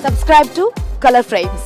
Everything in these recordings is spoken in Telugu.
Subscribe to Color Frames.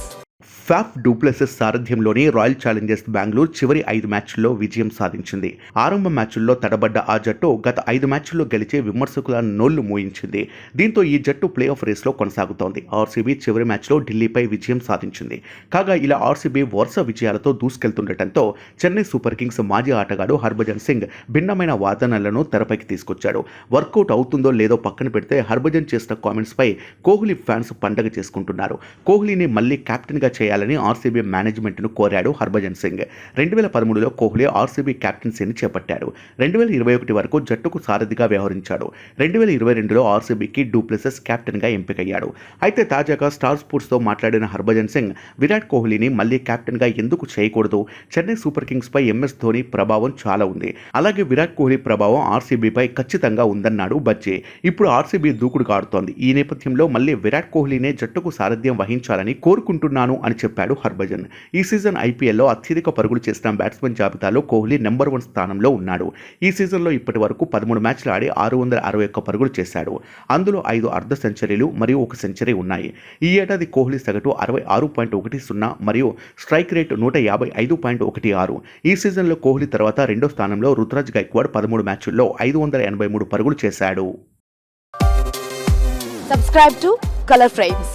Faf du Plessis సారథ్యంలోని రాయల్ ఛాలెంజర్స్ బెంగళూరు చివరి 5 మ్యాచ్ల్లో విజయం సాధించింది. ఆరంభ మ్యాచ్ల్లో తడబడ్డ ఆ జట్టు గత 5 మ్యాచ్ల్లో గెలిచే విమర్శకుల నోళ్లు మూయించింది. దీంతో ఈ జట్టు ప్లే ఆఫ్ రేస్లో కొనసాగుతోంది. ఆర్సీబీ చివరి మ్యాచ్లో ఢిల్లీపై విజయం సాధించింది. కాగా ఇలా ఆర్సీబీ వరుస విజయాలతో దూసుకెళ్తుండటంతో చెన్నై సూపర్ కింగ్స్ మాజీ ఆటగాడు హర్భజన్ సింగ్ భిన్నమైన వాదనలను తెరపైకి తీసుకొచ్చాడు. వర్కౌట్ అవుతుందో లేదో పక్కన పెడితే హర్భజన్ చేసిన కామెంట్స్పై కోహ్లీ ఫ్యాన్స్ పండగ చేసుకుంటున్నారు. కోహ్లీని మళ్లీ కెప్టెన్గా చేయాలని ఆర్సీబీ మేనేజ్మెంట్ను కోరాడు హర్భజన్ సింగ్. 2013లో కోహ్లీ ఆర్సీబీ కెప్టెన్సీని చేపట్టాడు. 2021 వరకు జట్టుకు సారథిగా వ్యవహరించాడు. 2022లో ఆర్సీబీకి డూప్లెసిస్ కెప్టెన్గా ఎంపికయ్యాడు. అయితే తాజాగా స్టార్ స్పోర్ట్స్తో మాట్లాడిన హర్భజన్ సింగ్ విరాట్ కోహ్లీని మళ్లీ కెప్టెన్గా ఎందుకు చేయకూడదు? చెన్నై సూపర్ కింగ్స్పై ఎంఎస్ ధోని ప్రభావం చాలా ఉంది. అలాగే విరాట్ కోహ్లీ ప్రభావం ఆర్సీబీపై ఖచ్చితంగా ఉందన్నాడు బజ్జే. ఇప్పుడు ఆర్సీబీ దూకుడు కాడుతోంది. ఈ నేపథ్యంలో మళ్లీ విరాట్ కోహ్లీనే జట్టుకు సారథ్యం వహించాలని కోరుకుంటున్నాను అని చెప్పాడు హర్భజన్. ఈ సీజన్ ఐపీఎల్లో అత్యధిక పరుగులు చేసిన బ్యాట్స్మెన్ జాబితాలో కోహ్లీ నెంబర్ 1 స్థానంలో ఉన్నాడు. ఈ సీజన్లో ఇప్పటి వరకు 13 మ్యాచ్లు ఆడి 661 పరుగులు చేశాడు. అందులో 5 అర్ధ సెంచరీలు మరియు 1 సెంచరీ ఉన్నాయి. ఈ ఏడాది కోహ్లీ సగటు 66.10 మరియు స్ట్రైక్ రేట్ 155.16. ఈ సీజన్లో కోహ్లీ తర్వాత రెండో స్థానంలో రుతురాజ్ గైక్వాడ్ 13 మ్యాచ్ల్లో 583 పరుగులు చేశాడు. Subscribe to Color Frames.